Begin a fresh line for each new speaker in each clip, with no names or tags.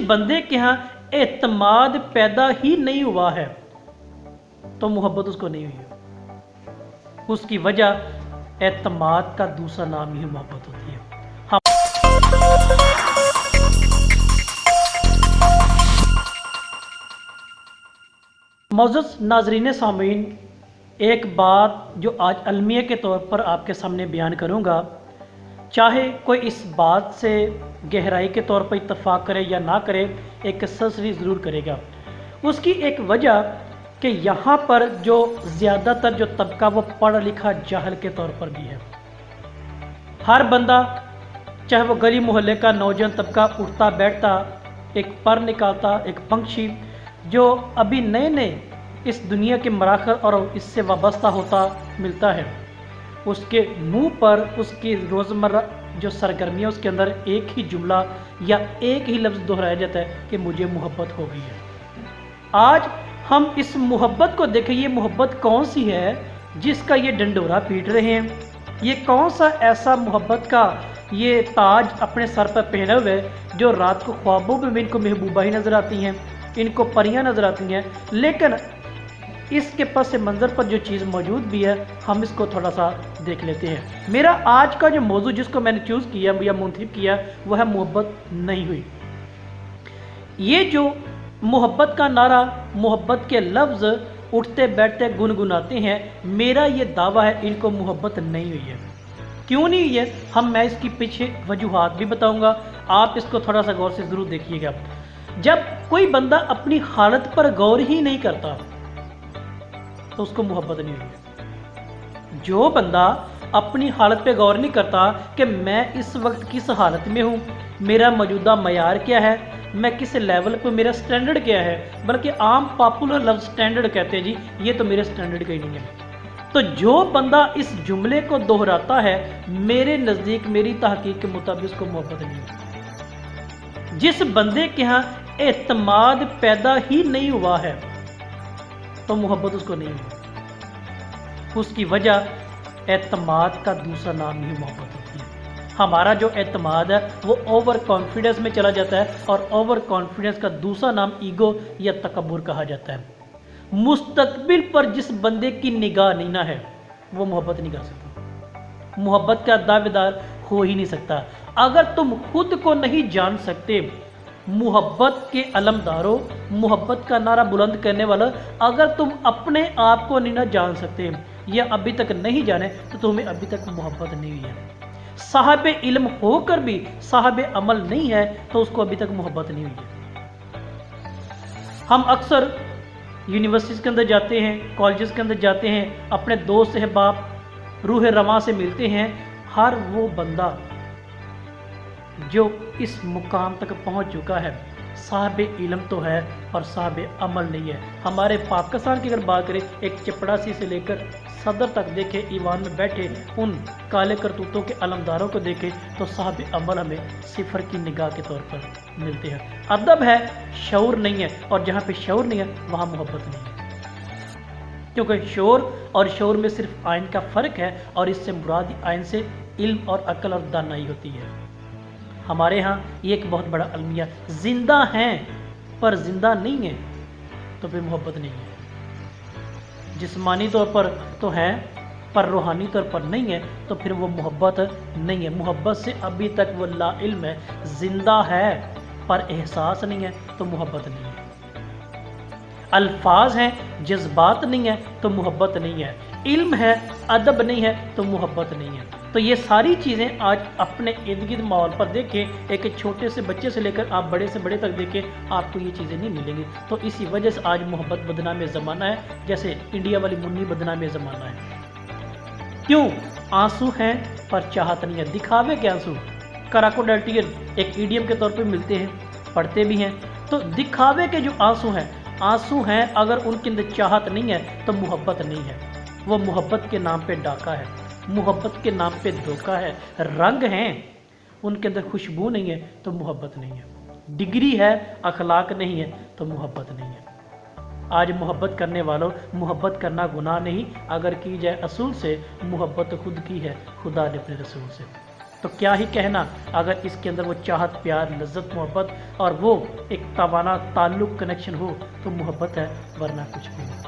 बंदे के यहाँ एतमाद पैदा ही नहीं हुआ है तो मोहब्बत उसको नहीं हुई है। उसकी वजह एतमाद का दूसरा नाम ही मोहब्बत होती है। मोअज़्ज़ज़ नाज़रीन सामीन, एक बात जो आज अलमिया के तौर पर आपके सामने बयान करूँगा, चाहे कोई इस बात से गहराई के तौर पर इत्तफ़ाक़ करे या ना करे, एक तसल्ली ज़रूर करेगा। उसकी एक वजह कि यहाँ पर जो ज़्यादातर जो तबका वो पढ़ा लिखा जाहल के तौर पर भी है। हर बंदा, चाहे वो गली मोहल्ले का नौजवान तबका, उठता बैठता एक पर निकालता, एक पंछी जो अभी नए नए इस दुनिया के मराखल और इससे वाबस्ता होता मिलता है, उसके मुंह पर उसकी रोज़मर्रा जो सरगर्मियाँ, उसके अंदर एक ही जुमला या एक ही लफ्ज़ दोहराया जाता है कि मुझे मोहब्बत हो गई है। आज हम इस मोहब्बत को देखें, ये मोहब्बत कौन सी है जिसका ये डंडोरा पीट रहे हैं? ये कौन सा ऐसा मोहब्बत का ये ताज अपने सर पर पहने हुए जो रात को ख्वाबों में भी इनको महबूबा ही नज़र आती हैं, इनको परियां नज़र आती हैं, लेकिन इसके पस मंज़र पर जो चीज़ मौजूद भी है हम इसको थोड़ा सा देख लेते हैं। मेरा आज का जो मौजू जिसको मैंने चूज़ किया या मुंतखब किया वो है मोहब्बत नहीं हुई। ये जो मोहब्बत का नारा, मोहब्बत के लफ्ज़ उठते बैठते गुनगुनाते हैं, मेरा ये दावा है इनको मोहब्बत नहीं हुई है। क्यों नहीं हुई है मैं इसकी पीछे वजूहात भी बताऊंगा, आप इसको थोड़ा सा गौर से ज़रूर देखिएगा। जब कोई बंदा अपनी हालत पर गौर ही नहीं करता तो उसको मोहब्बत नहीं हुई है। जो बंदा अपनी हालत पे गौर नहीं करता कि मैं इस वक्त किस हालत में हूँ, मेरा मौजूदा मयार क्या है, मैं किस लेवल पे, मेरा स्टैंडर्ड क्या है, बल्कि आम पॉपुलर लफ्ज़ स्टैंडर्ड कहते हैं जी, ये तो मेरे स्टैंडर्ड का ही नहीं है। तो जो बंदा इस जुमले को दोहराता है, मेरे नज़दीक, मेरी तहकीक के मुताबिक उसको मोहब्बत नहीं है। जिस बंदे के यहाँ एतमाद पैदा ही नहीं हुआ है तो मोहब्बत उसको नहीं हुई। उसकी वजह एतमाद का दूसरा नाम ही मोहब्बत होती है। हमारा जो एतमाद है वो ओवर कॉन्फिडेंस में चला जाता है और ओवर कॉन्फिडेंस का दूसरा नाम ईगो या तकब्बुर कहा जाता है। मुस्तकबिल पर जिस बंदे की निगाह नहीं ना है वो मोहब्बत नहीं कर सकता, मोहब्बत का दावेदार हो ही नहीं सकता। अगर तुम खुद को नहीं जान सकते, मोहब्बत के अलमदारों, मोहब्बत का नारा बुलंद करने वाला, अगर तुम अपने आप को नहीं ना जान सकते या अभी तक नहीं जाने तो तुम्हें अभी तक मोहब्बत नहीं हुई है। साहब इल्म होकर भी साहब अमल नहीं है तो उसको अभी तक मोहब्बत नहीं हुई है। हम अक्सर यूनिवर्सिटीज़ के अंदर जाते हैं, कॉलेजेस के अंदर जाते हैं, अपने दोस्त अहबाब रूह रवां से मिलते हैं। हर वो बंदा जो इस मुकाम तक पहुंच चुका है, साहब इल्म तो है और साहब अमल नहीं है। हमारे पाकिस्तान की अगर बात करें, एक चपड़ासी से लेकर सदर तक देखे, ईवान में बैठे उन काले करतूतों के अलमदारों को देखे तो साहब अमल हमें सिफर की निगाह के तौर पर मिलते हैं। अदब है, शऊर नहीं है, और जहाँ पे शऊर नहीं है वहाँ मोहब्बत नहीं है। क्योंकि शऊर और शऊर में सिर्फ आइन का फ़र्क है और इससे मुराद आइन से इल्म और अक्ल और दानाई होती है। हमारे यहाँ ये एक बहुत बड़ा अलमिया, जिंदा हैं पर जिंदा नहीं है तो फिर मोहब्बत नहीं है। जिस्मानी तौर पर तो हैं पर रूहानी तौर पर नहीं है तो फिर वो मोहब्बत नहीं है। मोहब्बत से अभी तक वो ला इल्म है, जिंदा है पर एहसास नहीं है तो मोहब्बत नहीं है। अल्फाज हैं, जज्बात नहीं है तो मोहब्बत नहीं है। इल्म है, अदब नहीं है तो मोहब्बत नहीं है। तो ये सारी चीज़ें आज अपने इर्द गिर्द माहौल पर देखें, एक छोटे से बच्चे से लेकर आप बड़े से बड़े तक देखें, आपको ये चीज़ें नहीं मिलेंगी। तो इसी वजह से आज मोहब्बत बदनाम ज़माना है, जैसे इंडिया वाली मुन्नी बदनाम ज़माना है। क्यों? आंसू हैं पर चाहत नहीं है, दिखावे के आंसू। क्रोकोडाइल एक ईडियम के तौर पर मिलते हैं, पढ़ते भी हैं। तो दिखावे के जो आंसू हैं, अगर उनके अंदर चाहत नहीं है तो मोहब्बत नहीं है। वो मोहब्बत के नाम पे डाका है, मोहब्बत के नाम पे धोखा है। रंग हैं, उनके अंदर खुशबू नहीं है तो मोहब्बत नहीं है। डिग्री है, अखलाक नहीं है तो मोहब्बत नहीं है। आज मोहब्बत करने वालों, मोहब्बत करना गुनाह नहीं, अगर की जाए असूल से, मोहब्बत खुद की है खुदा ने अपने रसूल से। تو کیا ہی کہنا اگر اس کے اندر وہ چاہت، پیار، لذت، محبت اور وہ ایک توانا تعلق، کنیکشن ہو تو محبت ہے، ورنہ کچھ بھی نہیں۔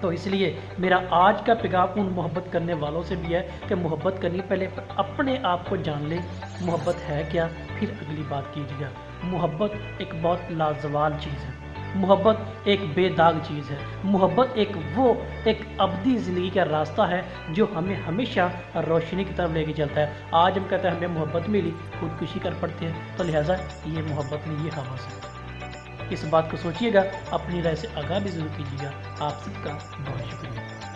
تو اس لیے میرا آج کا پیغام ان محبت کرنے والوں سے بھی ہے کہ محبت کرنی پہلے اپنے آپ کو جان لیں، محبت ہے کیا، پھر اگلی بات کیجیے گا۔ محبت ایک بہت لازوال چیز ہے، محبت ایک بے داغ چیز ہے، محبت ایک ابدی زندگی کا راستہ ہے جو ہمیں ہمیشہ روشنی کی طرف لے کے چلتا ہے۔ آج ہم کہتے ہیں ہمیں محبت ملی، خودکشی کر پڑتے ہیں، تو لہٰذا یہ محبت نہیں، یہ ہوا سے۔ اس بات کو سوچیے گا، اپنی رائے سے آگاہ بھی ضرور کیجیے گا۔ آپ سب کا بہت شکریہ۔